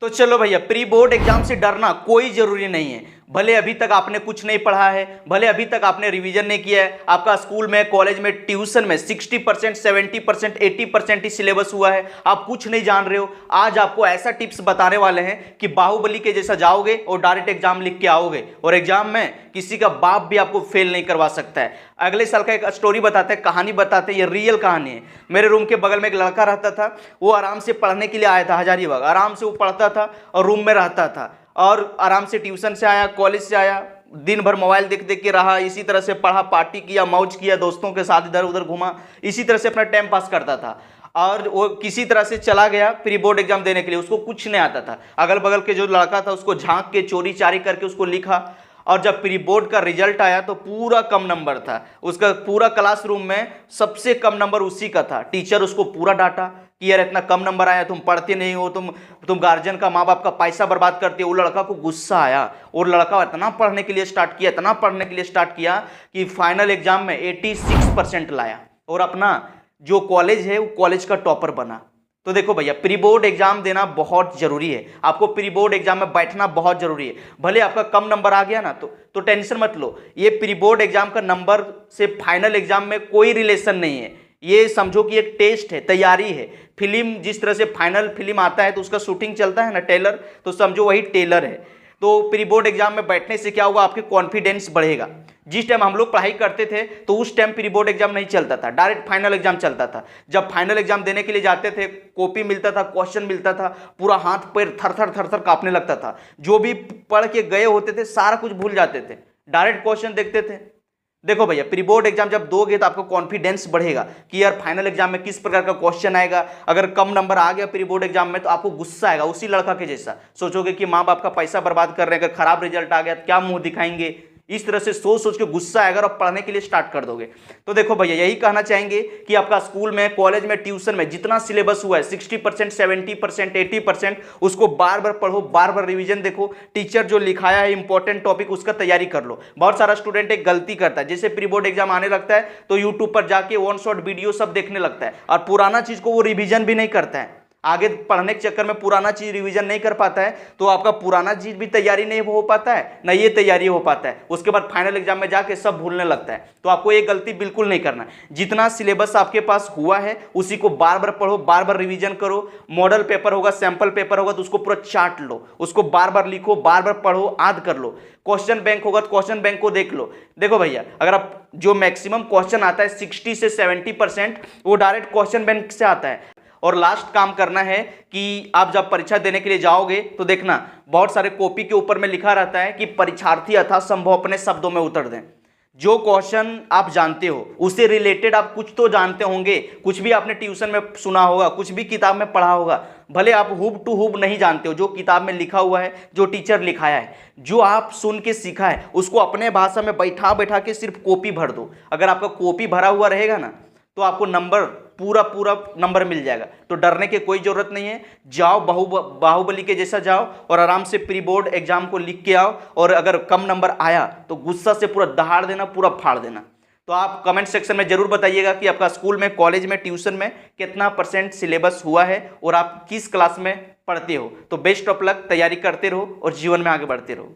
तो चलो भैया, प्री बोर्ड एग्जाम से डरना कोई जरूरी नहीं है। भले अभी तक आपने कुछ नहीं पढ़ा है, भले अभी तक आपने रिवीजन नहीं किया है, आपका स्कूल में, कॉलेज में, ट्यूशन में 60%, 70%, 80% ही सिलेबस हुआ है, आप कुछ नहीं जान रहे हो। आज आपको ऐसा टिप्स बताने वाले हैं कि बाहुबली के जैसा जाओगे और डायरेक्ट एग्जाम लिख के आओगे, और एग्जाम में किसी का बाप भी आपको फेल नहीं करवा सकता है। अगले साल का एक स्टोरी बताते हैं, कहानी बताते हैं, ये रियल कहानी है। मेरे रूम के बगल में एक लड़का रहता था, वो आराम से पढ़ने के लिए आया था हजारीबाग, आराम से वो पढ़ता था और रूम में रहता था, और आराम से ट्यूशन से आया, कॉलेज से आया, दिन भर मोबाइल देख देख के रहा, इसी तरह से पढ़ा, पार्टी किया, मौज किया, दोस्तों के साथ इधर उधर घुमा, इसी तरह से अपना टाइम पास करता था। और वो किसी तरह से चला गया प्री बोर्ड एग्जाम देने के लिए, उसको कुछ नहीं आता था। अगल बगल के जो लड़का था उसको झांक के चोरी चारी करके उसको लिखा, और जब प्री बोर्ड का रिजल्ट आया तो पूरा कम नंबर था उसका। पूरा क्लासरूम में सबसे कम नंबर उसी का था। टीचर उसको पूरा डांटा कि यार इतना कम नंबर आया, तुम पढ़ते नहीं हो, तुम गार्जियन का, माँ बाप का पैसा बर्बाद करते हो। वो लड़का को गुस्सा आया और लड़का इतना पढ़ने के लिए स्टार्ट किया, इतना पढ़ने के लिए स्टार्ट किया कि फाइनल एग्जाम में 86% लाया और अपना जो कॉलेज है वो कॉलेज का टॉपर बना। तो देखो भैया, प्री बोर्ड एग्जाम देना बहुत जरूरी है, आपको प्री बोर्ड एग्जाम में बैठना बहुत जरूरी है। भले आपका कम नंबर आ गया ना तो टेंशन मत लो, ये प्री बोर्ड एग्जाम का नंबर से फाइनल एग्जाम में कोई रिलेशन नहीं है। ये समझो कि एक टेस्ट है, तैयारी है। फिल्म जिस तरह से फाइनल फिल्म आता है तो उसका शूटिंग चलता है ना, टेलर, तो समझो वही टेलर है। तो प्री बोर्ड एग्जाम में बैठने से क्या होगा, आपके कॉन्फिडेंस बढ़ेगा। जिस टाइम हम लोग पढ़ाई करते थे तो उस टाइम प्री बोर्ड एग्जाम नहीं चलता था, डायरेक्ट फाइनल एग्जाम चलता था। जब फाइनल एग्जाम देने के लिए जाते थे, कॉपी मिलता था, क्वेश्चन मिलता था, पूरा हाथ पैर थर थर थर थर कांपने लगता था। जो भी पढ़ के गए होते थे सारा कुछ भूल जाते थे, डायरेक्ट क्वेश्चन देखते थे। देखो भैया, प्री बोर्ड एग्जाम जब दोगे तो आपको कॉन्फिडेंस बढ़ेगा कि यार फाइनल एग्जाम में किस प्रकार का क्वेश्चन आएगा। अगर कम नंबर आ गया प्री बोर्ड एग्जाम में तो आपको गुस्सा आएगा, उसी लड़का के जैसा सोचोगे कि माँ बाप का पैसा बर्बाद कर रहे हैं, अगर खराब रिजल्ट आ गया तो क्या मुंह दिखाएंगे। इस तरह से सोच सोच के गुस्सा आएगा और पढ़ने के लिए स्टार्ट कर दोगे। तो देखो भैया, यही कहना चाहेंगे कि आपका स्कूल में, कॉलेज में, ट्यूशन में जितना सिलेबस हुआ है 60%, 70%, 80%, उसको बार बार पढ़ो, बार बार रिवीजन देखो। टीचर जो लिखाया है इंपॉर्टेंट टॉपिक उसका तैयारी कर लो। बहुत सारा स्टूडेंट एक गलती करता है, जैसे प्री बोर्ड एग्जाम आने लगता है तो यूट्यूब पर जाके वन शॉट वीडियो सब देखने लगता है और पुराना चीज को वो रिविजन भी नहीं करता है। आगे पढ़ने के चक्कर में पुराना चीज रिवीजन नहीं कर पाता है तो आपका पुराना चीज भी तैयारी नहीं हो पाता है, ना ये तैयारी हो पाता है। उसके बाद फाइनल एग्जाम में जाके सब भूलने लगता है। तो आपको ये गलती बिल्कुल नहीं करना। जितना सिलेबस आपके पास हुआ है उसी को बार बार पढ़ो, बार बार रिवीजन करो। मॉडल पेपर होगा, सैंपल पेपर होगा तो उसको पूरा चाट लो, उसको बार बार लिखो, बार बार पढ़ो, याद कर लो। क्वेश्चन बैंक होगा तो क्वेश्चन बैंक को देख लो। देखो भैया, अगर आप जो मैक्सिमम क्वेश्चन आता है 60 से 70% वो डायरेक्ट क्वेश्चन बैंक से आता है। और लास्ट काम करना है कि आप जब परीक्षा देने के लिए जाओगे तो देखना, बहुत सारे कॉपी के ऊपर में लिखा रहता है कि परीक्षार्थी यथासंभव अपने शब्दों में उत्तर दें। जो क्वेश्चन आप जानते हो उससे रिलेटेड आप कुछ तो जानते होंगे, कुछ भी आपने ट्यूशन में सुना होगा, कुछ भी किताब में पढ़ा होगा। भले आप हुब टू हुब नहीं जानते हो, जो किताब में लिखा हुआ है, जो टीचर लिखाया है, जो आप सुन के सीखा है, उसको अपने भाषा में बैठा बैठा के सिर्फ कॉपी भर दो। अगर आपका कॉपी भरा हुआ रहेगा ना तो आपको नंबर पूरा नंबर मिल जाएगा। तो डरने की कोई जरूरत नहीं है। जाओ, बाहुबली के जैसा जाओ और आराम से प्री बोर्ड एग्जाम को लिख के आओ। और अगर कम नंबर आया तो गुस्सा से पूरा दहाड़ देना, पूरा फाड़ देना। तो आप कमेंट सेक्शन में जरूर बताइएगा कि आपका स्कूल में, कॉलेज में, ट्यूशन में कितना % सिलेबस हुआ है और आप किस क्लास में पढ़ते हो। तो बेस्ट ऑफ लक, तैयारी करते रहो और जीवन में आगे बढ़ते रहो।